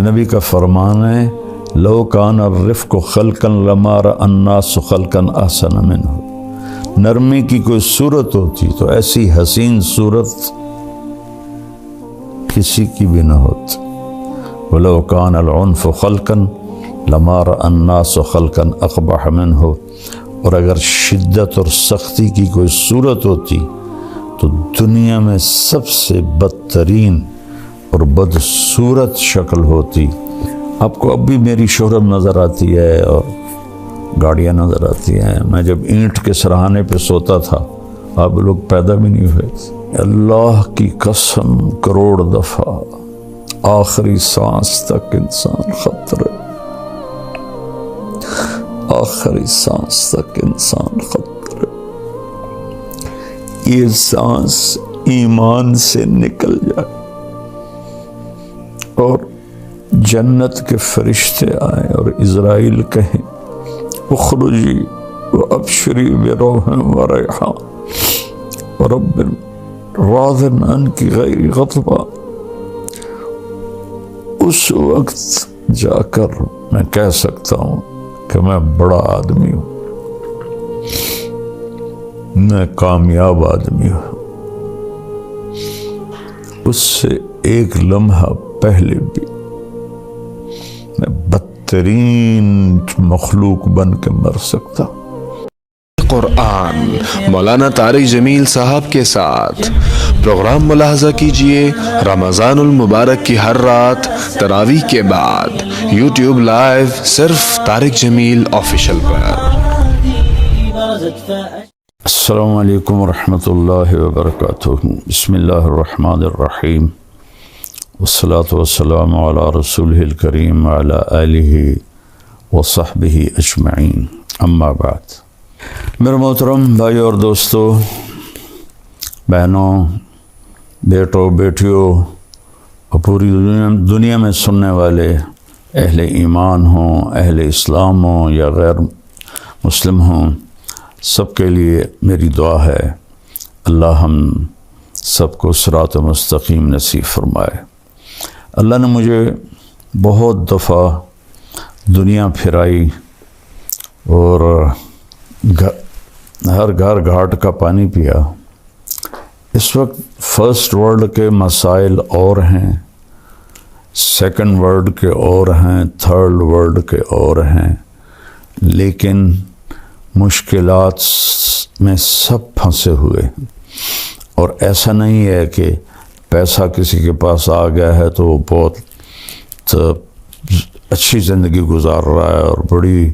نبی کا فرمان ہے لو کان الرفق خلقا لما رأى الناس خلقا احسن منہ، نرمی کی کوئی صورت ہوتی تو ایسی حسین صورت کسی کی بھی نہ ہوتی۔ ولو کان العنف خلقا لما رأى الناس خلقا اقبح منہ، اور اگر شدت اور سختی کی کوئی صورت ہوتی تو دنیا میں سب سے بدترین اور بدصورت شکل ہوتی۔ آپ کو اب بھی میری شہرت نظر آتی ہے اور گاڑیاں نظر آتی ہیں۔ میں جب اینٹ کے سرہانے پہ سوتا تھا آپ لوگ پیدا بھی نہیں ہوئے تھے۔ اللہ کی قسم کروڑ دفعہ آخری سانس تک انسان خطرے، آخری سانس تک انسان خطرے۔ یہ سانس ایمان سے نکل جائے اور جنت کے فرشتے آئیں اور عزرائیل کہیں اخرجی وابشری بروح وریحان ورب راض عنک غیر غضبان، اس وقت جا کر میں کہہ سکتا ہوں کہ میں بڑا آدمی ہوں، میں کامیاب آدمی ہوں۔ اس سے ایک لمحہ پہلے بھی میں بدترین مخلوق بن کے مر سکتا ہوں۔ قرآن مولانا طارق جمیل صاحب کے ساتھ پروگرام ملاحظہ کیجئے رمضان المبارک کی ہر رات تراویح کے بعد یوٹیوب لائیو صرف طارق جمیل آفیشل پر۔ السلام علیکم ورحمۃ اللہ وبرکاتہ۔ بسم اللہ الرحمن الرحیم، والصلاة والسلام علی رسولہ الکریم وعلی آلہ وصحبہ اجمعین، اما بعد۔ میرے محترم بھائیو اور دوستو، بہنوں، بیٹوں، بیٹیوں اور پوری دنیا میں سننے والے اہل ایمان ہوں، اہل اسلام ہوں یا غیر مسلم ہوں، سب کے لیے میری دعا ہے اللہ ہم سب کو صراط مستقیم نصیب فرمائے۔ اللہ نے مجھے بہت دفعہ دنیا پھرائی اور ہر گھر گھاٹ کا پانی پیا۔ اس وقت فرسٹ ورلڈ کے مسائل اور ہیں، سیکنڈ ورلڈ کے اور ہیں، تھرڈ ورلڈ کے اور ہیں، لیکن مشکلات میں سب پھنسے ہوئے ہیں۔ اور ایسا نہیں ہے کہ پیسہ کسی کے پاس آ گیا ہے تو وہ بہت اچھی زندگی گزار رہا ہے اور بڑی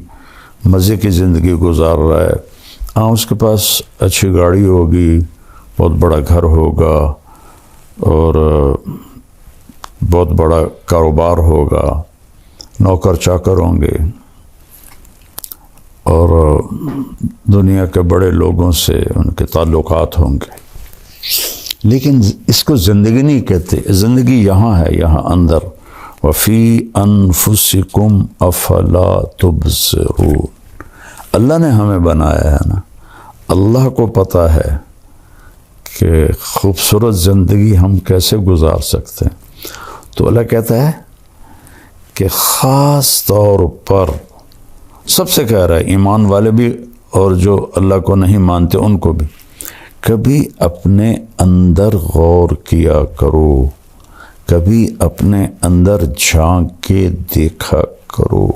مزے کی زندگی گزار رہا ہے۔ ہاں، اس کے پاس اچھی گاڑی ہوگی، بہت بڑا گھر ہوگا اور بہت بڑا کاروبار ہوگا، نوکر چاکر ہوں گے اور دنیا کے بڑے لوگوں سے ان کے تعلقات ہوں گے، لیکن اس کو زندگی نہیں کہتے۔ زندگی یہاں ہے، یہاں اندر، وفی انفسکم افلا تبصرون۔ اللہ نے ہمیں بنایا ہے نا، اللہ کو پتہ ہے کہ خوبصورت زندگی ہم کیسے گزار سکتے ہیں، تو اللہ کہتا ہے کہ خاص طور پر سب سے کہہ رہا ہے، ایمان والے بھی اور جو اللہ کو نہیں مانتے ان کو بھی، کبھی اپنے اندر غور کیا کرو، کبھی اپنے اندر جھانک کے دیکھا کرو۔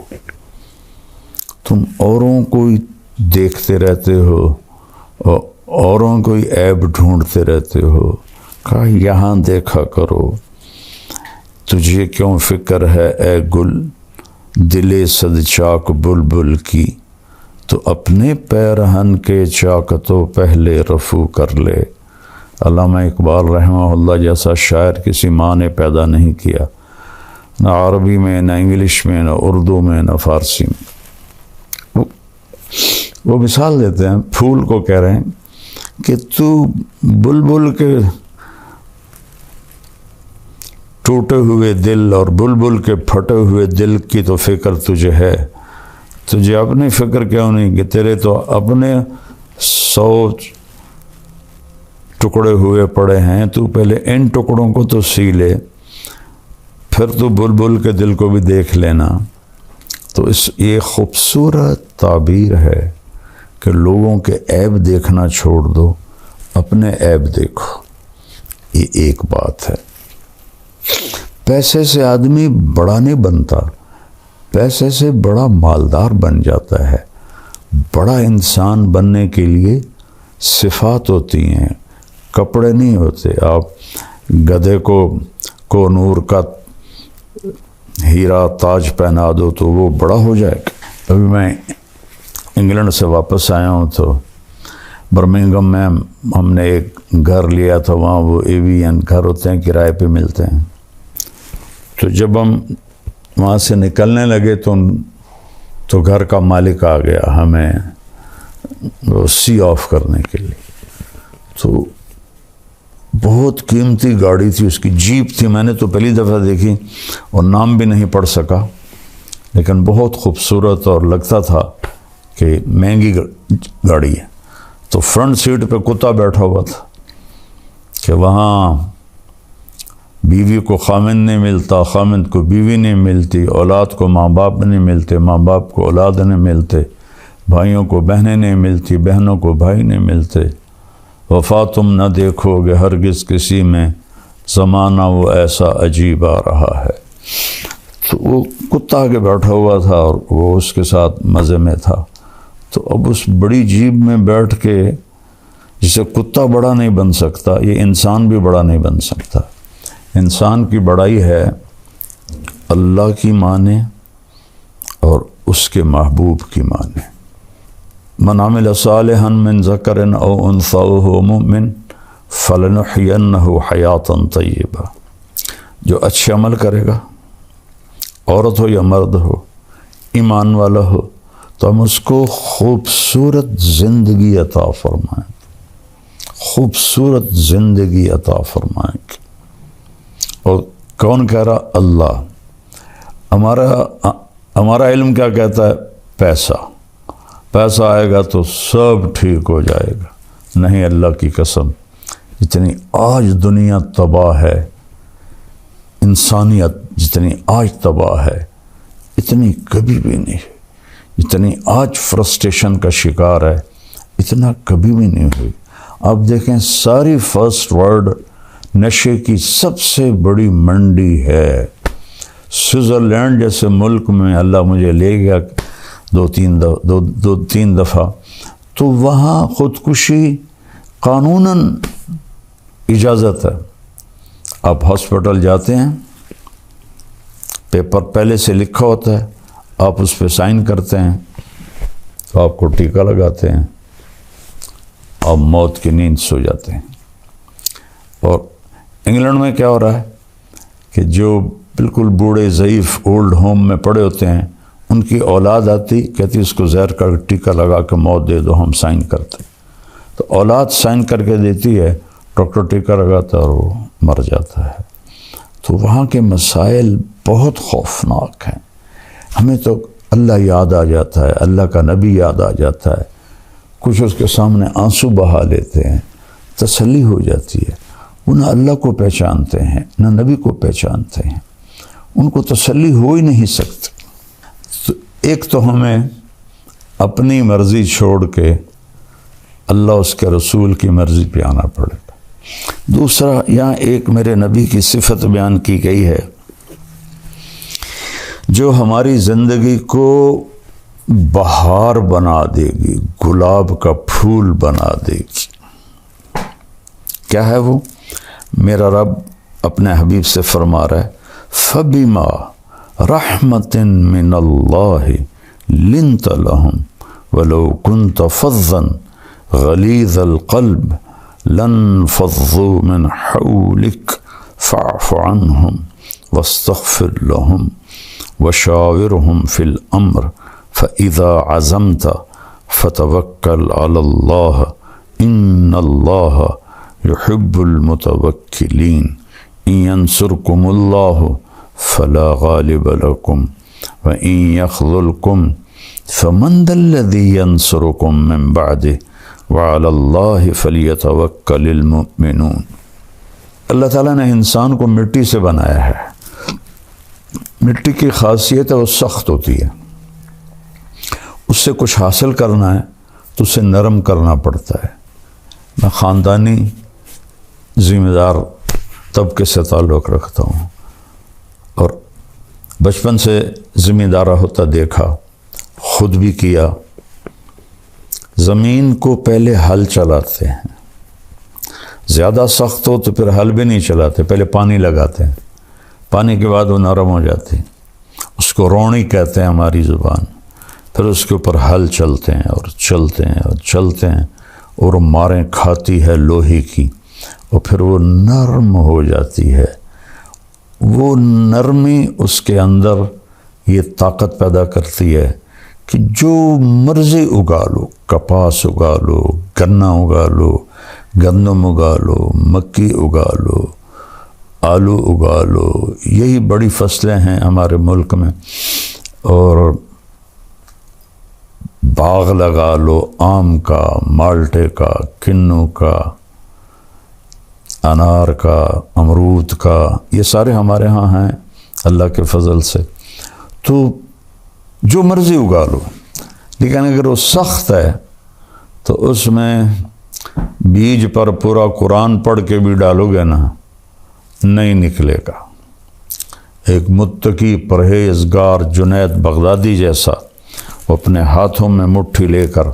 تم اوروں کو دیکھتے رہتے ہو اور اوروں کو عیب ڈھونڈتے رہتے ہو، کہا یہاں دیکھا کرو۔ تجھے کیوں فکر ہے اے گل دل صد چاک بلبل کی، تو اپنے پیرہن کے چاک تو پہلے رفو کر لے۔ علامہ اقبال رحمہ اللہ جیسا شاعر کسی ماں نے پیدا نہیں کیا، نہ عربی میں، نہ انگلش میں، نہ اردو میں، نہ فارسی میں۔ وہ مثال دیتے ہیں، پھول کو کہہ رہے ہیں کہ تو بلبل کے ٹوٹے ہوئے دل اور بلبل کے پھٹے ہوئے دل کی تو فکر تجھے ہے، تجھے اپنی فکر کیوں نہیں کہ تیرے تو اپنے 100 ٹکڑے ہوئے پڑے ہیں، تو پہلے ان ٹکڑوں کو تو سی لے، پھر تو بلبل کے دل کو بھی دیکھ لینا۔ تو یہ خوبصورت تعبیر ہے کہ لوگوں کے عیب دیکھنا چھوڑ دو، اپنے عیب دیکھو۔ یہ ایک بات ہے۔ پیسے سے آدمی بڑا نہیں بنتا، پیسے سے بڑا مالدار بن جاتا ہے۔ بڑا انسان بننے کے لیے صفات ہوتی ہیں، کپڑے نہیں ہوتے۔ آپ گدھے کو نور کا ہیرا تاج پہنا دو تو وہ بڑا ہو جائے گا۔ ابھی میں انگلینڈ سے واپس آیا ہوں تو برمنگھم میں ہم نے ایک گھر لیا تھا، وہاں وہ AVN گھر ہوتے ہیں، کرائے پہ ملتے ہیں۔ تو جب ہم وہاں سے نکلنے لگے تو گھر کا مالک آ گیا ہمیں وہ سی آف کرنے کے لیے۔ تو بہت قیمتی گاڑی تھی اس کی، جیپ تھی، میں نے تو پہلی دفعہ دیکھی اور نام بھی نہیں پڑھ سکا، لیکن بہت خوبصورت اور لگتا تھا کہ مہنگی گاڑی ہے۔ تو فرنٹ سیٹ پہ کتا بیٹھا ہوا تھا کہ وہاں بیوی کو خامند نہیں ملتا، خامند کو بیوی نہیں ملتی، اولاد کو ماں باپ نہیں ملتے، ماں باپ کو اولاد نہیں ملتے، بھائیوں کو بہنیں نہیں ملتی، بہنوں کو بھائی نہیں ملتے، وفا تم نہ دیکھو گے ہرگز کسی میں، زمانہ وہ ایسا عجیب آ رہا ہے۔ تو وہ کتا آگے بیٹھا ہوا تھا اور وہ اس کے ساتھ مزے میں تھا۔ تو اب اس بڑی جیب میں بیٹھ کے، جسے کتا بڑا نہیں بن سکتا، یہ انسان بھی بڑا نہیں بن سکتا۔ انسان کی بڑائی ہے اللہ کی مانے اور اس کے محبوب کی مانے۔ من عمل صالحا من ذکر او انثی وہو مؤمن فلنحینہ حیاتا طیبہ، جو اچھے عمل کرے گا، عورت ہو یا مرد ہو، ایمان والا ہو، تو ہم اس کو خوبصورت زندگی عطا فرمائیں، خوبصورت زندگی عطا فرمائیں گے۔ اور کون کہہ رہا؟ اللہ۔ ہمارا علم کیا کہتا ہے؟ پیسہ آئے گا تو سب ٹھیک ہو جائے گا۔ نہیں، اللہ کی قسم، جتنی آج دنیا تباہ ہے، انسانیت جتنی آج تباہ ہے، اتنی کبھی بھی نہیں ہے۔ جتنی آج فرسٹریشن کا شکار ہے، اتنا کبھی بھی نہیں ہوئی۔ آپ دیکھیں، ساری فرسٹ ورلڈ نشے کی سب سے بڑی منڈی ہے۔ سوئٹزرلینڈ جیسے ملک میں اللہ مجھے لے گیا دو تین دفعہ، تو وہاں خودکشی قانوناً اجازت ہے۔ آپ ہاسپٹل جاتے ہیں، پیپر پہلے سے لکھا ہوتا ہے، آپ اس پہ سائن کرتے ہیں تو آپ کو ٹیکہ لگاتے ہیں، آپ موت کی نیند سو جاتے ہیں۔ اور انگلینڈ میں کیا ہو رہا ہے کہ جو بالکل بوڑھے ضعیف اولڈ ہوم میں پڑے ہوتے ہیں، ان کی اولاد آتی، کہتی اس کو زہر کا ٹیکہ لگا کے موت دے دو، ہم سائن کرتے۔ تو اولاد سائن کر کے دیتی ہے، ڈاکٹر ٹیکہ لگاتا ہے اور وہ مر جاتا ہے۔ تو وہاں کے مسائل بہت خوفناک ہیں۔ ہمیں تو اللہ یاد آ جاتا ہے، اللہ کا نبی یاد آ جاتا ہے، کچھ اس کے سامنے آنسو بہا لیتے ہیں، تسلی ہو جاتی ہے۔ وہ نہ اللہ کو پہچانتے ہیں، نہ نبی کو پہچانتے ہیں، ان کو تسلی ہو ہی نہیں سکتی۔ تو ایک تو ہمیں اپنی مرضی چھوڑ کے اللہ اس کے رسول کی مرضی پہ آنا پڑے گا۔ دوسرا، یہاں ایک میرے نبی کی صفت بیان کی گئی ہے جو ہماری زندگی کو بہار بنا دے گی، گلاب کا پھول بنا دے گی۔ کیا ہے وہ؟ میرا رب اپنے حبیب سے فرما رہا ہے، فَبِمَا رَحْمَةٍ مِّنَ اللَّهِ لِنْتَ لَهُمْ وَلَوْ كُنْتَ فَظًّا غَلِيظَ الْقَلْبِ لَانفَضُّوا مِنْ حَوْلِكَ فَاعْفُ عَنْهُمْ وَاسْتَغْفِرْ لَهُمْ وَشَاوِرْهُمْ فِي الْأَمْرِ فَإِذَا عَزَمْتَ فَتَوَكَّلْ عَلَى اللَّهِ إِنَّ اللَّهَ يُحِبُّ الْمُتَوَكِّلِينَ إِن يَنْصُرْكُمُ اللَّهُ فَلَا غَالِبَ لَكُمْ وَإِن يَخْذُلْكُمْ فَمَنْ ذَا الَّذِي يَنْصُرُكُمْ مِنْ بَعْدِهِ وَعَلَى اللَّهِ فَلْيَتَوَكَّلِ الْمُؤْمِنُونَ۔ اللہ تعالیٰ نے انسان کو مٹی سے بنایا ہے، مٹی کی خاصیت ہے وہ سخت ہوتی ہے، اس سے کچھ حاصل کرنا ہے تو اسے نرم کرنا پڑتا ہے۔ میں خاندانی ذمہ دار طبقے سے تعلق رکھتا ہوں اور بچپن سے ذمہ دارہ ہوتا دیکھا، خود بھی کیا۔ زمین کو پہلے ہل چلاتے ہیں، زیادہ سخت ہو تو پھر ہل بھی نہیں چلاتے، پہلے پانی لگاتے ہیں، پانی کے بعد وہ نرم ہو جاتی، اس کو روڑی کہتے ہیں ہماری زبان۔ پھر اس کے اوپر ہل چلتے ہیں اور چلتے ہیں اور چلتے ہیں اور ماریں کھاتی ہے لوہے کی، اور پھر وہ نرم ہو جاتی ہے۔ وہ نرمی اس کے اندر یہ طاقت پیدا کرتی ہے کہ جو مرضی اگا لو، کپاس اگا لو، گنا اگا لو، گندم اگا لو، مکی اگا لو، آلو اگا لو، یہی بڑی فصلیں ہیں ہمارے ملک میں، اور باغ لگا لو آم کا، مالٹے کا، کنو کا، انار کا، امرود کا، یہ سارے ہمارے ہاں ہیں اللہ کے فضل سے۔ تو جو مرضی اگا لو، لیکن اگر وہ سخت ہے تو اس میں بیج پر پورا قرآن پڑھ کے بھی ڈالو گے نا، نہیں نکلے گا۔ ایک متقی پرہیزگار جنید بغدادی جیسا وہ اپنے ہاتھوں میں مٹھی لے کر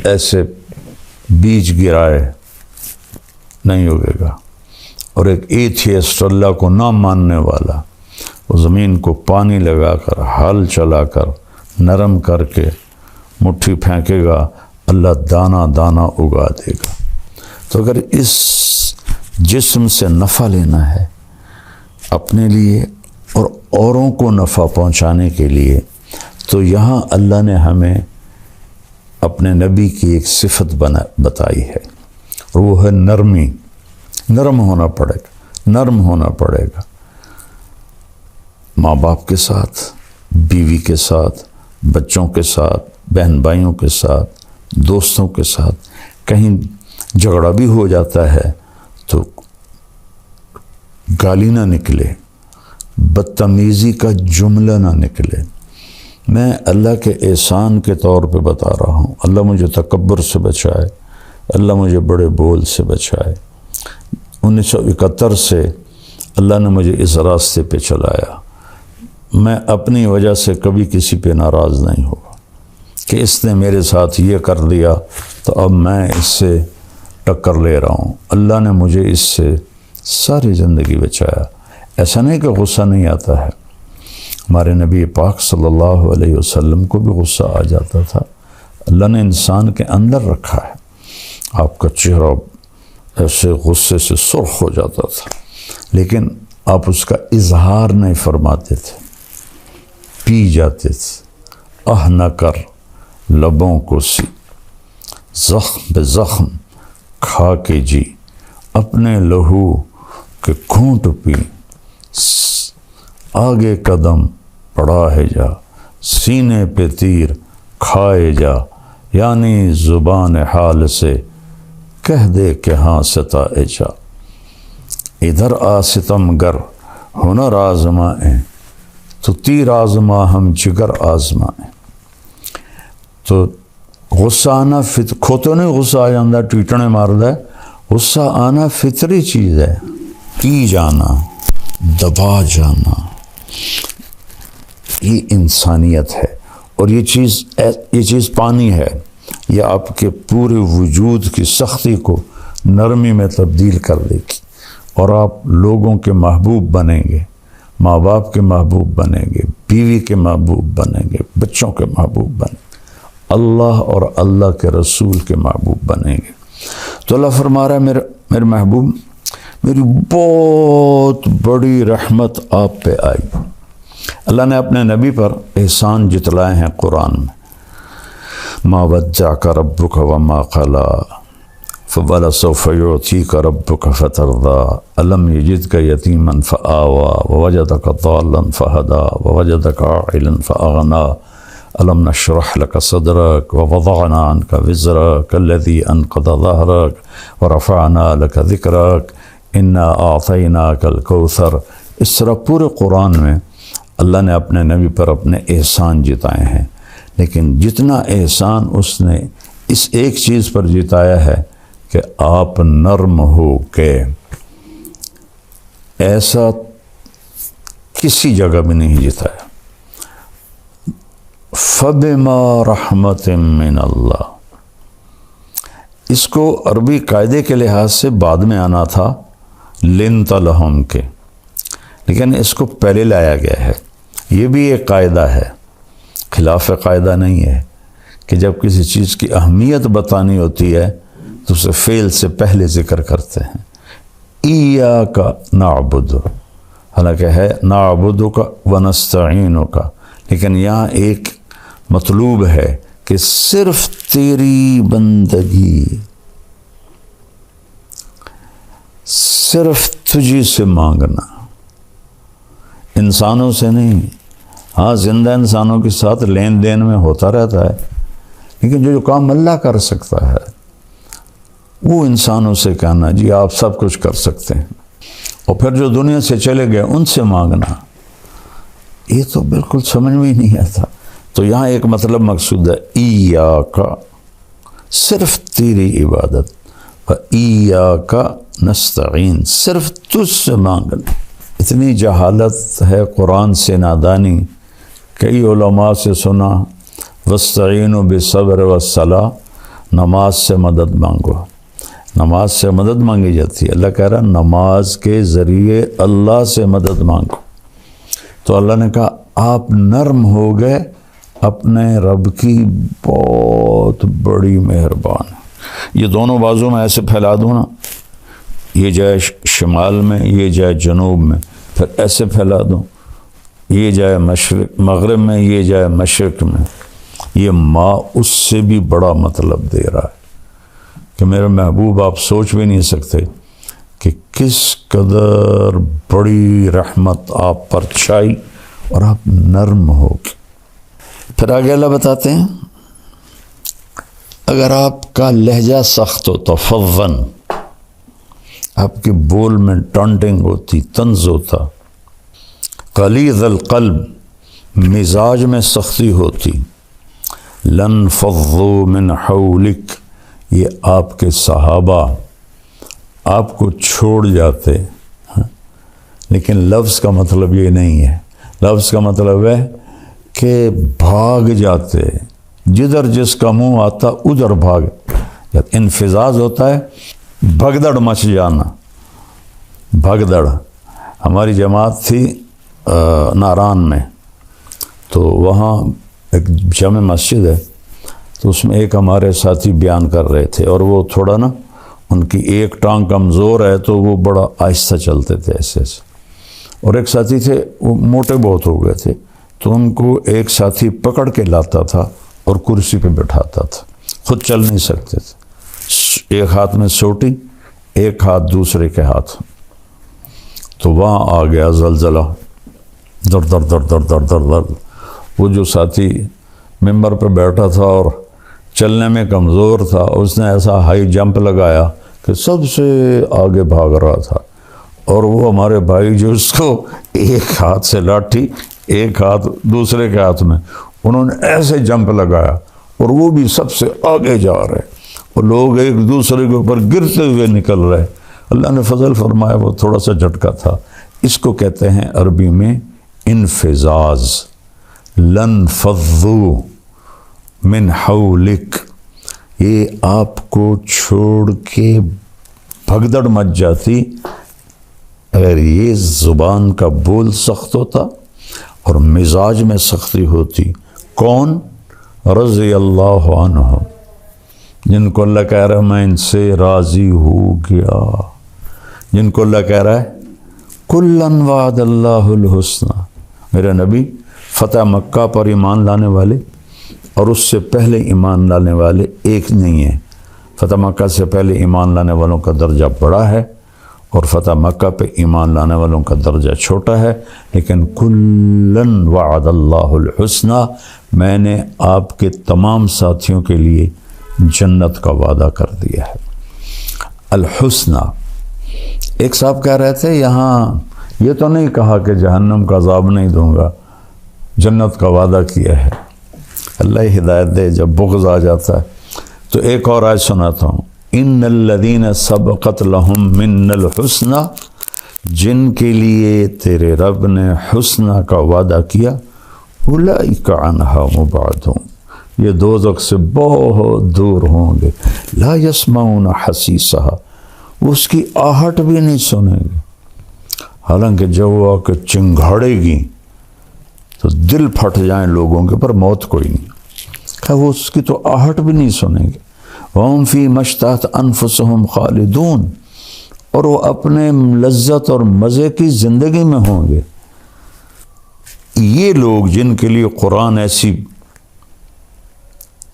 ایسے بیج گرائے، نہیں ہوگے گا۔ اور ایک ایتھیسٹ، اللہ کو نہ ماننے والا، وہ زمین کو پانی لگا کر، ہل چلا کر، نرم کر کے مٹھی پھینکے گا، اللہ دانہ دانہ اگا دے گا۔ تو اگر اس جسم سے نفع لینا ہے اپنے لیے اور اوروں کو نفع پہنچانے کے لیے، تو یہاں اللہ نے ہمیں اپنے نبی کی ایک صفت بتائی ہے، اور وہ ہے نرمی۔ نرم ہونا پڑے گا، نرم ہونا پڑے گا، ماں باپ کے ساتھ، بیوی کے ساتھ، بچوں کے ساتھ، بہن بھائیوں کے ساتھ، دوستوں کے ساتھ۔ کہیں جھگڑا بھی ہو جاتا ہے تو گالی نہ نکلے، بدتمیزی کا جملہ نہ نکلے۔ میں اللہ کے احسان کے طور پہ بتا رہا ہوں، اللہ مجھے تکبر سے بچائے، اللہ مجھے بڑے بول سے بچائے۔ 1971 سے اللہ نے مجھے اس راستے پہ چلایا۔ میں اپنی وجہ سے کبھی کسی پہ ناراض نہیں ہوا کہ اس نے میرے ساتھ یہ کر دیا تو اب میں اس سے ٹکر لے رہا ہوں۔ اللہ نے مجھے اس سے ساری زندگی بچایا۔ ایسا نہیں کہ غصہ نہیں آتا ہے، ہمارے نبی پاک صلی اللہ علیہ وسلم کو بھی غصہ آ جاتا تھا۔ اللہ نے انسان کے اندر رکھا ہے۔ آپ کا چہرہ ایسے غصے سے سرخ ہو جاتا تھا، لیکن آپ اس کا اظہار نہیں فرماتے تھے، پی جاتے تھے۔ نہ کر لبوں کو سی، زخم بے زخم کھا کے جی، اپنے لہو کے گھونٹ پی، آگے قدم بڑھا ہے جا، سینے پہ تیر کھائے جا، یعنی زبان حال سے کہہ دے کہ ہاں ستائے جا۔ ادھر آ ستم گر ہنر آزمائیں، تو تیر آزما ہم جگر آزمائیں۔ تو غصہ آنا کھوتے نہیں غصہ آ جاندہ ٹیٹنے ماردہ ہے، غصہ آنا فطری چیز ہے۔ پی جانا، دبا جانا، یہ انسانیت ہے، اور یہ چیز پانی ہے، یہ آپ کے پورے وجود کی سختی کو نرمی میں تبدیل کر دے گی، اور آپ لوگوں کے محبوب بنیں گے، ماں باپ کے محبوب بنیں گے، بیوی کے محبوب بنیں گے، بچوں کے محبوب بنیں گے، اللہ اور اللہ کے رسول کے محبوب بنیں گے۔ تو اللہ فرما رہا ہے میرے محبوب، میری بہت بڑی رحمت آپ پہ آئی۔ اللہ نے اپنے نبی پر احسان جتلائے ہیں قرآن میں۔ ما ودعک ربک وما قلی فولسوف یعطیک ربک فترضی الم یجدک یتیما فآوی ووجدک ضالا فہدی ووجدک عائلا فأغنی الم نشرح لک صدرک ووضعنا عنک وزرک الذی انقض ظہرک ورفعنا لک ذکرک انا اعطیناک الکوثر۔ اس طرح پورے قرآن میں اللہ نے اپنے نبی پر اپنے احسان جتائے ہیں، لیکن جتنا احسان اس نے اس ایک چیز پر جتایا ہے کہ آپ نرم ہو کے، ایسا کسی جگہ بھی نہیں جتایا۔ فَبِمَا رَحْمَةٍ مِّنَ اللَّهِ، اس کو عربی قاعدے کے لحاظ سے بعد میں آنا تھا لِنْتَ لَهُمْ کے، لیکن اس کو پہلے لایا گیا ہے۔ یہ بھی ایک قاعدہ ہے، خلاف قاعدہ نہیں ہے کہ جب کسی چیز کی اہمیت بتانی ہوتی ہے تو اسے فعل سے پہلے ذکر کرتے ہیں۔ ایاک نعبد، حالانکہ ہے نعبدک ونستعینک، لیکن یہاں ایک مطلوب ہے کہ صرف تیری بندگی، صرف تجھی سے مانگنا، انسانوں سے نہیں۔ ہاں زندہ انسانوں کے ساتھ لین دین میں ہوتا رہتا ہے، لیکن جو کام اللہ کر سکتا ہے وہ انسانوں سے کہنا جی آپ سب کچھ کر سکتے ہیں، اور پھر جو دنیا سے چلے گئے ان سے مانگنا، یہ تو بالکل سمجھ میں ہی نہیں آتا۔ تو یہاں ایک مطلب مقصود ہے، ایاک، صرف تیری عبادت، وَإِيَّاكَ نَسْتَعِينُ، صرف تجھ سے مانگنا۔ اتنی جہالت ہے، قرآن سے نادانی۔ کئی علماء سے سنا وَاسْتَعِينُوا بِالصَّبْرِ وَالصَّلَاةِ، نماز سے مدد مانگو۔ نماز سے مدد مانگی جاتی ہے، اللہ کہہ رہا نماز کے ذریعے اللہ سے مدد مانگو۔ تو اللہ نے کہا آپ نرم ہو گئے، اپنے رب کی بہت بڑی مہربان ہے۔ یہ دونوں بازو میں ایسے پھیلا دوں نا، یہ جائے شمال میں، یہ جائے جنوب میں، پھر ایسے پھیلا دوں، یہ جائے مشرق مغرب میں، یہ جائے مشرق میں، یہ ماں اس سے بھی بڑا مطلب دے رہا ہے کہ میرے محبوب آپ سوچ بھی نہیں سکتے کہ کس قدر بڑی رحمت آپ پر چھائی اور آپ نرم ہو گئے۔ پھر آگے اللہ بتاتے ہیں اگر آپ کا لہجہ سخت ہو تو فظن، آپ کے بول میں ٹانٹنگ ہوتی، طنز ہوتا، غلیظ القلب، مزاج میں سختی ہوتی، لن فضوا من حولک، یہ آپ کے صحابہ آپ کو چھوڑ جاتے۔ لیکن لفظ کا مطلب یہ نہیں ہے، لفظ کا مطلب ہے کہ بھاگ جاتے، جدھر جس کا منہ آتا ادھر بھاگ جاتے۔ انفزاز ہوتا ہے بھگدڑ مچ جانا، بھگدڑ۔ ہماری جماعت تھی ناران میں، تو وہاں ایک جامع مسجد ہے، تو اس میں ایک ہمارے ساتھی بیان کر رہے تھے، اور وہ تھوڑا نا ان کی ایک ٹانگ کمزور ہے تو وہ بڑا آہستہ چلتے تھے ایسے ایسے، اور ایک ساتھی تھے وہ موٹے بہت ہو گئے تھے، تو ان کو ایک ساتھی پکڑ کے لاتا تھا اور کرسی پہ بٹھاتا تھا، خود چل نہیں سکتے تھے، ایک ہاتھ میں سوٹی، ایک ہاتھ دوسرے کے ہاتھ۔ تو وہاں آ گیا زلزلہ، در در در در در در در۔ وہ جو ساتھی ممبر پہ بیٹھا تھا اور چلنے میں کمزور تھا، اس نے ایسا ہائی جمپ لگایا کہ سب سے آگے بھاگ رہا تھا، اور وہ ہمارے بھائی جو اس کو ایک ہاتھ سے لاٹھی، ایک ہاتھ دوسرے کے ہاتھ میں، انہوں نے ایسے جمپ لگایا اور وہ بھی سب سے آگے جا رہے، اور لوگ ایک دوسرے کے اوپر گرتے ہوئے نکل رہے۔ اللہ نے فضل فرمایا وہ تھوڑا سا جھٹکا تھا۔ اس کو کہتے ہیں عربی میں انفزاز۔ لن فضوا من حولک، یہ آپ کو چھوڑ کے بھگدڑ مچ جاتی اگر یہ زبان کا بول سخت ہوتا اور مزاج میں سختی ہوتی۔ کون؟ رضی اللہ عنہ، جن کو اللہ کہہ رہا ہے میں ان سے راضی ہو گیا، جن کو اللہ کہہ رہا ہے کلن وعد اللہ الحسنى۔ میرے نبی فتح مکہ پر ایمان لانے والے اور اس سے پہلے ایمان لانے والے ایک نہیں ہیں۔ فتح مکہ سے پہلے ایمان لانے والوں کا درجہ بڑا ہے اور فتح مکہ پہ ایمان لانے والوں کا درجہ چھوٹا ہے، لیکن کلن وعد اللہ الحسنى، میں نے آپ کے تمام ساتھیوں کے لیے جنت کا وعدہ کر دیا ہے۔ الحسنى، ایک صاحب کہہ رہے تھے یہاں یہ تو نہیں کہا کہ جہنم کا عذاب نہیں دوں گا، جنت کا وعدہ کیا ہے۔ اللہ ہدایت دے، جب بغض آ جاتا ہے تو ایک اور آیت سناتا ہوں، ان الذین سبقت لہم من الحسنی، جن کے لیے تیرے رب نے حسنہ کا وعدہ کیا، اولئک عنہا مبعدون، یہ دوزخ سے بہت دور ہوں گے، لا یسمعون حسیسہا، وہ اس کی آہٹ بھی نہیں سنیں گے، حالانکہ جب وہ آ کے چنگھاڑے گی تو دل پھٹ جائیں لوگوں کے، پر موت کوئی نہیں، کہ وہ اس کی تو آہٹ بھی نہیں سنیں گے۔ وَهُمْ فِي مَا اشْتَهَتْ أَنفُسُهُمْ خَالِدُونَ، اور وہ اپنے لذت اور مزے کی زندگی میں ہوں گے۔ یہ لوگ جن کے لیے قرآن ایسی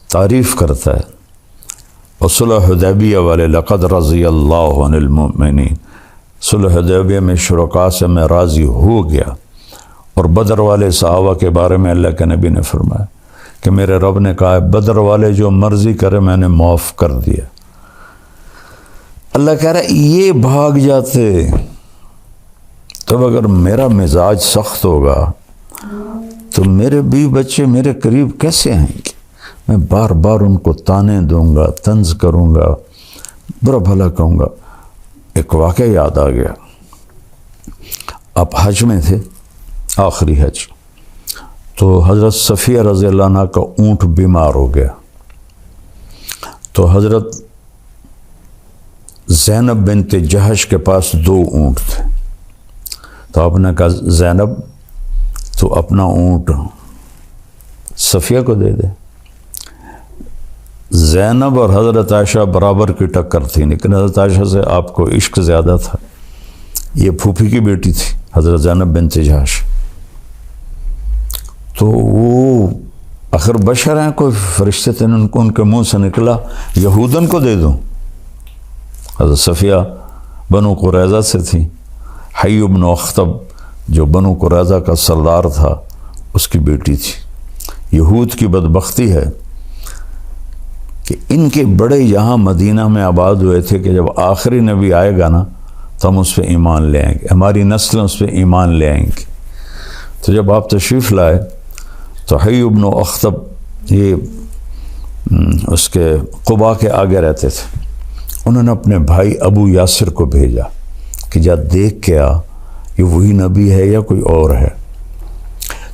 تعریف کرتا ہے، اور صلح حدیبیہ والے لقد رضی اللہ عن المؤمنین، صلح حدیبیہ میں شرکاء سے میں راضی ہو گیا، اور بدر والے صحابہ کے بارے میں اللہ کے نبی نے فرمایا کہ میرے رب نے کہا ہے بدر والے جو مرضی کرے میں نے معاف کر دیا۔ اللہ کہہ رہا ہے یہ بھاگ جاتے، تب اگر میرا مزاج سخت ہوگا تو میرے بیوی بچے میرے قریب کیسے آئیں گے؟ میں بار بار ان کو تانے دوں گا، طنز کروں گا، برا بھلا کہوں گا۔ ایک واقعہ یاد آ گیا، آپ حج میں تھے، آخری حج، تو حضرت صفیہ رضی اللہ عنہ کا اونٹ بیمار ہو گیا، تو حضرت زینب بنت جہش کے پاس 2 اونٹ تھے، تو آپ نے کہا زینب تو اپنا اونٹ صفیہ کو دے دے۔ زینب اور حضرت عائشہ برابر کی ٹکر تھی، لیکن حضرت عائشہ سے آپ کو عشق زیادہ تھا، یہ پھوپھی کی بیٹی تھی حضرت زینب بنت جہش، تو وہ آخر بشر ہیں، کوئی فرشتے تھے، ان کے منہ سے نکلا یہودن کو دے دوں۔ حضرت صفیہ بنو قریظہ سے تھی، حی بن اخطب جو بنو قریظہ کا سردار تھا اس کی بیٹی تھی۔ یہود کی بدبختی ہے کہ ان کے بڑے یہاں مدینہ میں آباد ہوئے تھے کہ جب آخری نبی آئے گا نا تو ہم اس پہ ایمان لے آئیں گے، ہماری نسلیں اس پہ ایمان لے آئیں گی۔ تو جب آپ تشریف لائے تو حی بن اخطب یہ اس کے قباء کے آگے رہتے تھے، انہوں نے اپنے بھائی ابو یاسر کو بھیجا کہ جا دیکھ کے آ یہ وہی نبی ہے یا کوئی اور ہے۔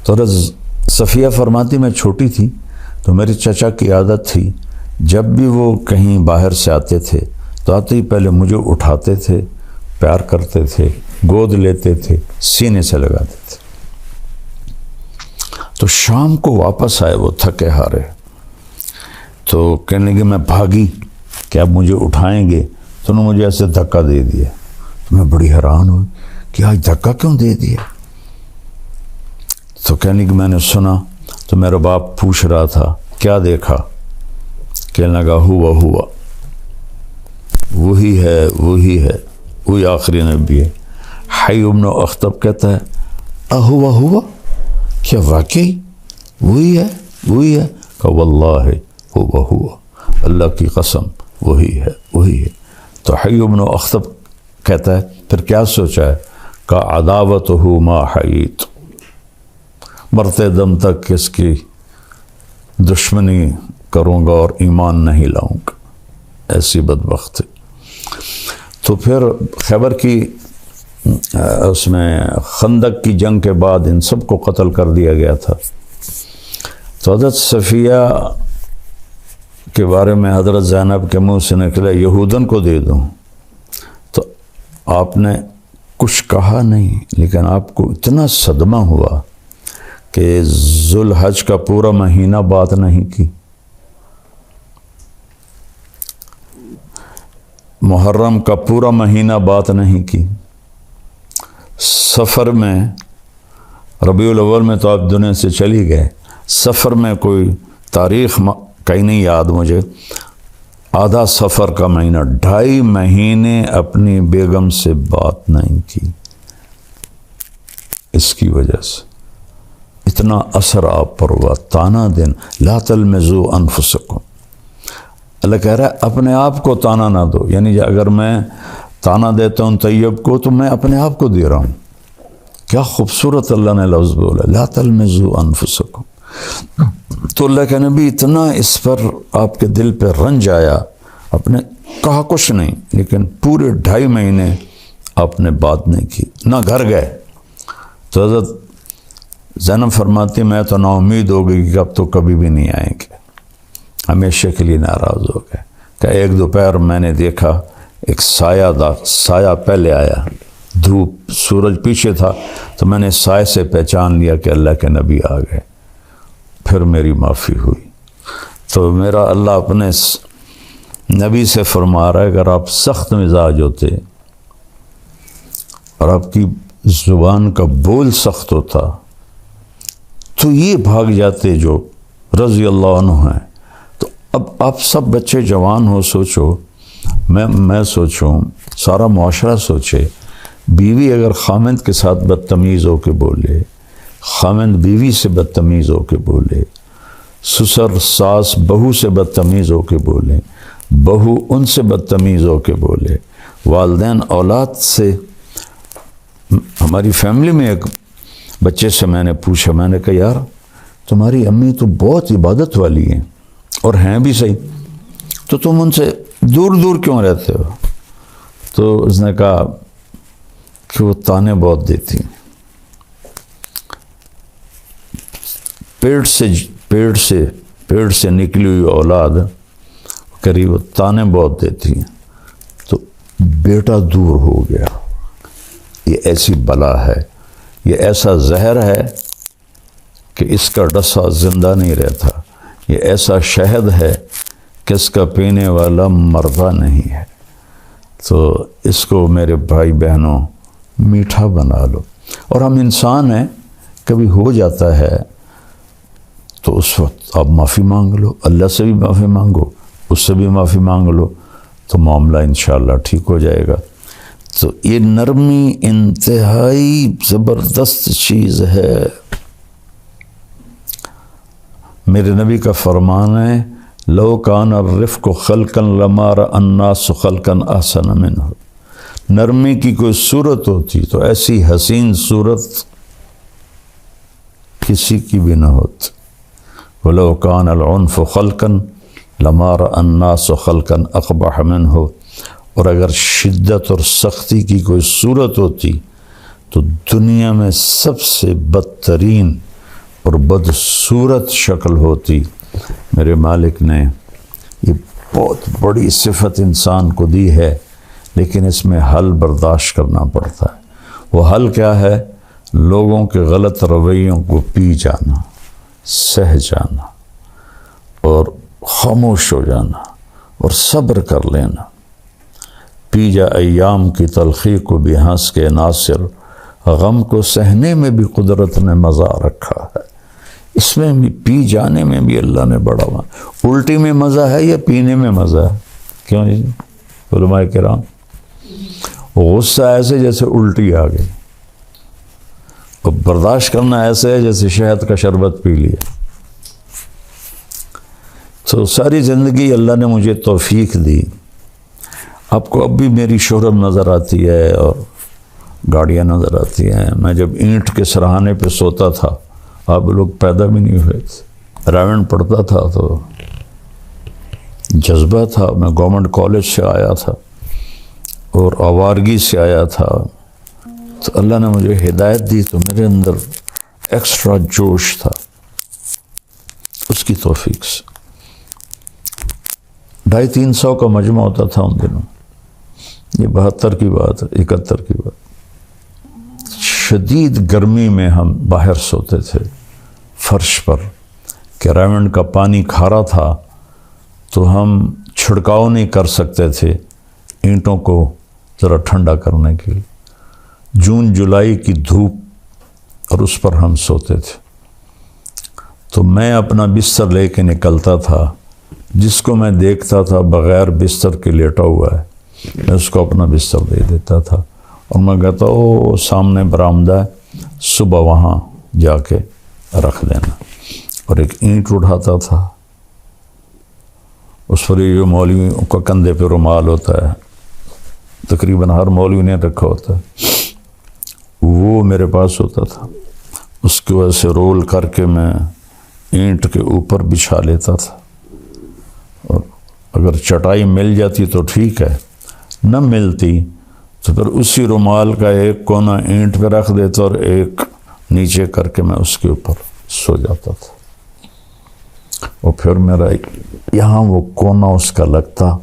تو حضرت صفیہ فرماتی میں چھوٹی تھی تو میری چچا کی عادت تھی جب بھی وہ کہیں باہر سے آتے تھے تو آتے ہی پہلے مجھے اٹھاتے تھے، پیار کرتے تھے، گود لیتے تھے، سینے سے لگاتے تھے۔ تو شام کو واپس آئے وہ تھکے ہارے، تو کہنے لگے میں بھاگی کہ اب مجھے اٹھائیں گے، تو انہوں نے مجھے ایسے دھکا دے دیا۔ میں بڑی حیران ہوئی کہ آج دھکا کیوں دے دیا؟ تو کہنے لگے میں نے سنا تو میرا باپ پوچھ رہا تھا کیا دیکھا؟ کہنے لگا ہوا وہی ہے وہی آخری نبی ہے۔ حی بن اخطب کہتا ہے ہوا کیا واقعی وہی ہے؟ کہ واللہ ہوا اللہ کی قسم وہی ہے۔ تو حی بن اخطب کہتا ہے پھر کیا سوچا ہے؟ کہ عداوتہ ما حییت، مرتے دم تک اس کی دشمنی کروں گا اور ایمان نہیں لاؤں گا، ایسی بدبخت ہے۔ تو پھر خیبر کی اس میں خندق کی جنگ کے بعد ان سب کو قتل کر دیا گیا تھا۔ تو حضرت صفیہ کے بارے میں حضرت زینب کے منہ سے نکلا یہودن کو دے دوں، تو آپ نے کچھ کہا نہیں، لیکن آپ کو اتنا صدمہ ہوا کہ ذوالحج کا پورا مہینہ بات نہیں کی، محرم کا پورا مہینہ بات نہیں کی، سفر میں ربیع الاول میں تو آپ دنیا سے چلی گئے، سفر میں کوئی تاریخ کہیں نہیں یاد مجھے، آدھا سفر کا مہینہ 2.5 مہینے اپنی بیگم سے بات نہیں کی، اس کی وجہ سے اتنا اثر آپ پر ہوا۔ تانا دن لا تلمزوا انفسکم، اللہ کہہ رہا ہے اپنے آپ کو تانا نہ دو، یعنی اگر میں تانا دیتا ہوں طیب کو تو میں اپنے آپ کو دے رہا ہوں، کیا خوبصورت اللہ نے لفظ بولا، لا تلمزوا انفسکم. تو اللہ کے نبی اتنا اس پر آپ کے دل پہ رنج آیا، آپ نے کہا کچھ نہیں، لیکن پورے 2.5 مہینے آپ نے بات نہیں کی، نہ گھر گئے. تو حضرت زینب فرماتی میں تو نا امید ہو گئی کہ اب تو کبھی بھی نہیں آئیں گے، ہمیشہ کے لیے ناراض ہو گئے. کہ ایک دوپہر میں نے دیکھا ایک سایہ پہلے آیا، دھوپ سورج پیچھے تھا، تو میں نے سائے سے پہچان لیا کہ اللہ کے نبی آ گئے. پھر میری معافی ہوئی. تو میرا اللہ اپنے نبی سے فرما رہا ہے اگر آپ سخت مزاج ہوتے اور آپ کی زبان کا بول سخت ہوتا تو یہ بھاگ جاتے جو رضی اللہ عنہ ہیں. تو اب آپ سب بچے جوان ہو، سوچو، میں سوچوں، سارا معاشرہ سوچے، بیوی اگر خامند کے ساتھ بدتمیز ہو کے بولے، خامند بیوی سے بدتمیز ہو کے بولے، سسر ساس بہو سے بدتمیز ہو کے بولے، بہو ان سے بدتمیز ہو کے بولے، والدین اولاد سے. ہماری فیملی میں ایک بچے سے میں نے پوچھا، میں نے کہا یار تمہاری امی تو بہت عبادت والی ہیں اور ہیں بھی صحیح، تو تم ان سے دور دور کیوں رہتے ہو؟ تو اس نے کہا کہ وہ تانے بہت دیتی ہیں، پیٹ سے نکلی ہوئی اولاد قریب تانے بہت دیتی ہیں، تو بیٹا دور ہو گیا. یہ ایسی بلا ہے، یہ ایسا زہر ہے کہ اس کا ڈسا زندہ نہیں رہتا، یہ ایسا شہد ہے کہ اس کا پینے والا مردہ نہیں ہے. تو اس کو میرے بھائی بہنوں میٹھا بنا لو. اور ہم انسان ہیں، کبھی ہو جاتا ہے تو اس وقت آپ معافی مانگ لو، اللہ سے بھی معافی مانگو، اس سے بھی معافی مانگ لو، تو معاملہ انشاءاللہ ٹھیک ہو جائے گا. تو یہ نرمی انتہائی زبردست چیز ہے. میرے نبی کا فرمان ہے لو کان الرفق خلقا لما رأى الناس خلقا احسن منه. نرمی کی کوئی صورت ہوتی تو ایسی حسین صورت کسی کی بھی نہ ہوتی. ولو کان العنف خلقا لما رأى الناس خلقا اقبح منه. اور اگر شدت اور سختی کی کوئی صورت ہوتی تو دنیا میں سب سے بدترین اور بدصورت شکل ہوتی. میرے مالک نے یہ بہت بڑی صفت انسان کو دی ہے، لیکن اس میں حل برداشت کرنا پڑتا ہے. وہ حل کیا ہے؟ لوگوں کے غلط رویوں کو پی جانا، سہ جانا اور خاموش ہو جانا اور صبر کر لینا. پی جا ایام کی تلخی کو بھی ہنس کے ناصر، غم کو سہنے میں بھی قدرت نے مزہ رکھا ہے. اس میں بھی پی جانے میں بھی اللہ نے بڑا ہوا. الٹی میں مزہ ہے یا پینے میں مزہ ہے؟ کیوں جی علماء کرام؟ غصہ ایسے جیسے الٹی آ گئی، اور برداشت کرنا ایسے ہے جیسے شہد کا شربت پی لیا. تو ساری زندگی اللہ نے مجھے توفیق دی. آپ کو اب بھی میری شہرت نظر آتی ہے اور گاڑیاں نظر آتی ہیں. میں جب اینٹ کے سرہانے پہ سوتا تھا، آپ لوگ پیدا بھی نہیں ہوئے تھے، رائمنڈ پڑھتا تھا تو جذبہ تھا. میں گورنمنٹ کالج سے آیا تھا اور آوارگی سے آیا تھا، تو اللہ نے مجھے ہدایت دی تو میرے اندر ایکسٹرا جوش تھا اس کی توفیق سے. 250-300 کا مجمع ہوتا تھا ان دنوں. یہ 72 کی بات ہے، 71 کی بات. شدید گرمی میں ہم باہر سوتے تھے فرش پر، کہ رائمنڈ کا پانی کھارا تھا تو ہم چھڑکاؤ نہیں کر سکتے تھے اینٹوں کو ذرا ٹھنڈا کرنے کے لیے. جون جولائی کی دھوپ اور اس پر ہم سوتے تھے. تو میں اپنا بستر لے کے نکلتا تھا، جس کو میں دیکھتا تھا بغیر بستر کے لیٹا ہوا ہے میں اس کو اپنا بستر دے دیتا تھا، اور میں کہتا او سامنے برآمدہ ہے، صبح وہاں جا کے رکھ دینا. اور ایک اینٹ اٹھاتا تھا، اس پر یہ جو مولویوں کا کندھے پہ رومال ہوتا ہے، تقریباً ہر مولوی نے رکھا ہوتا ہے، وہ میرے پاس ہوتا تھا، اس کی وجہ سے رول کر کے میں اینٹ کے اوپر بچھا لیتا تھا، اور اگر چٹائی مل جاتی تو ٹھیک ہے، نہ ملتی تو پھر اسی رومال کا ایک کونا اینٹ پہ رکھ دیتا اور ایک نیچے کر کے میں اس کے اوپر سو جاتا تھا، اور پھر میرا یہاں وہ کونا اس کا لگتا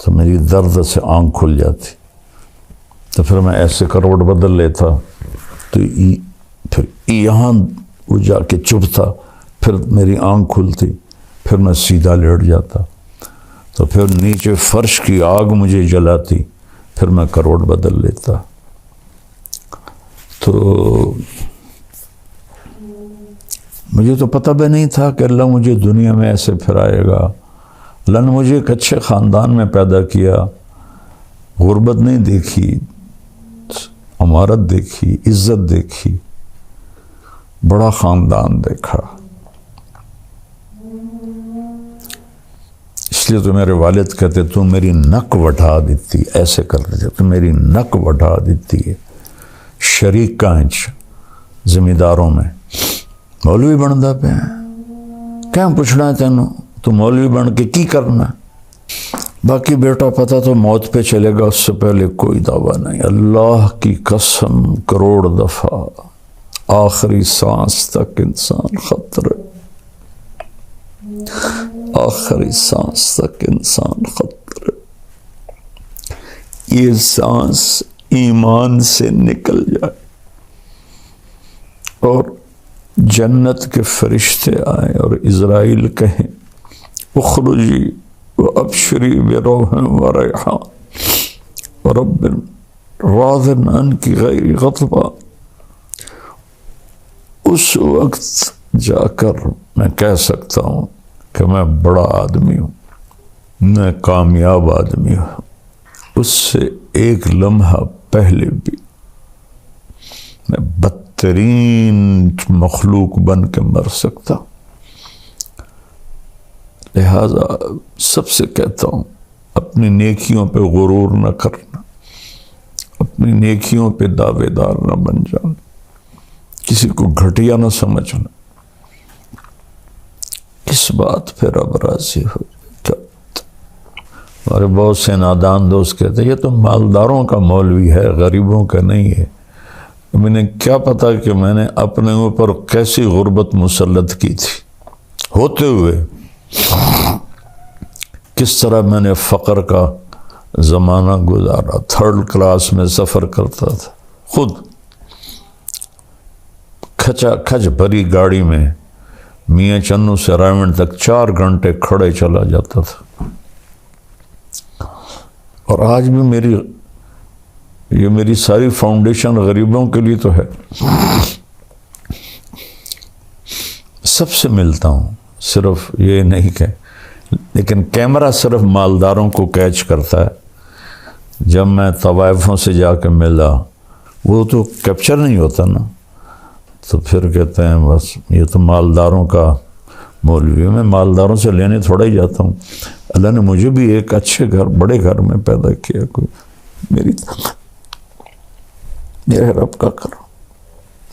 تو میری درد سے آنکھ کھل جاتی، تو پھر میں ایسے کروٹ بدل لیتا تو پھر یہاں وہ جا کے چبھتا، پھر میری آنکھ کھلتی، پھر میں سیدھا لیٹ جاتا، تو پھر نیچے فرش کی آگ مجھے جلاتی، پھر میں کروٹ بدل لیتا۔ تو مجھے تو پتہ بھی نہیں تھا کہ اللہ مجھے دنیا میں ایسے پھرائے گا۔ اللہ نے مجھے ایک اچھے خاندان میں پیدا کیا، غربت نہیں دیکھی، امارت دیکھی، عزت دیکھی، بڑا خاندان دیکھا۔ اس لیے تو میرے والد کہتے تو میری نک وٹھا دیتی، ایسے کرتے تھے، تو میری نک وٹھا دیتی ہے۔ شریک کانچ زمینداروں میں مولوی بندا پہ کیا پوچھنا ہے تینوں، تو مولوی بن کے کی کرنا، باقی بیٹا پتہ تو موت پہ چلے گا، اس سے پہلے کوئی دعویٰ نہیں۔ اللہ کی قسم کروڑ دفعہ آخری سانس تک انسان خطرے، آخری سانس تک انسان خطرے۔ یہ سانس ایمان سے نکل جائے اور جنت کے فرشتے آئیں اور اسرائیل کہیں اخرجی وابشری بروح وریحان ورب راض عنک غیر غضبان، اس وقت جا کر میں کہہ سکتا ہوں کہ میں بڑا آدمی ہوں، میں کامیاب آدمی ہوں۔ اس سے ایک لمحہ پہلے بھی میں بدترین مخلوق بن کے مر سکتا ہوں۔ لہذا سب سے کہتا ہوں اپنی نیکیوں پہ غرور نہ کرنا، اپنی نیکیوں پہ دعوے دار نہ بن جانا، کسی کو گھٹیا نہ سمجھنا، کس بات پہ رب راضی ہو۔ ہمارے بہت سے نادان دوست کہتے ہیں یہ تو مالداروں کا مولوی ہے، غریبوں کا نہیں ہے۔ میں کیا پتا کہ میں نے اپنے اوپر کیسی غربت مسلط کی تھی ہوتے ہوئے، کس طرح میں نے فقر کا زمانہ گزارا، 3rd کلاس میں سفر کرتا تھا، خود کھچا کھچ بھری گاڑی میں میاں چنو سے رائمنڈ تک 4 گھنٹے کھڑے چلا جاتا تھا۔ اور آج بھی یہ میری ساری فاؤنڈیشن غریبوں کے لیے تو ہے۔ سب سے ملتا ہوں، صرف یہ نہیں کہ لیکن کیمرہ صرف مالداروں کو کیچ کرتا ہے۔ جب میں طوائفوں سے جا کے ملا وہ تو کیپچر نہیں ہوتا نا، تو پھر کہتے ہیں بس یہ تو مالداروں کا مولوی ہے۔ میں مالداروں سے لینے تھوڑا ہی جاتا ہوں، اللہ نے مجھے بھی ایک اچھے گھر، بڑے گھر میں پیدا کیا، کوئی میرے رب کا کرو۔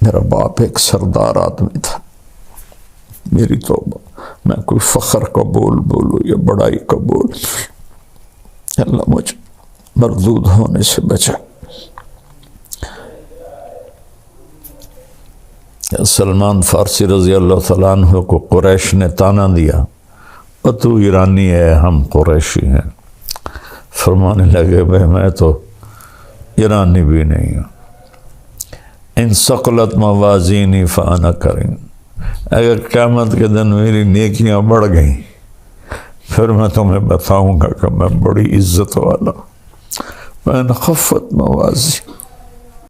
میرا باپ ایک سردار آدمی تھا، میری توبہ، میں کوئی فخر کا بول بولوں یا بڑائی کا بول، اللہ مجھے مردود ہونے سے بچا۔ سلمان فارسی رضی اللہ تعالیٰ عنہ کو قریش نے تانا دیا، اور تو ایرانی ہے، ہم قریشی ہیں۔ فرمانے لگے بھائی میں تو ایرانی بھی نہیں ہوں، ان ثقلت موازینی فانا کریں، اگر قیامت کے دن میری نیکیاں بڑھ گئیں پھر میں تمہیں بتاؤں گا کہ میں بڑی عزت والا۔ میں خفت موازی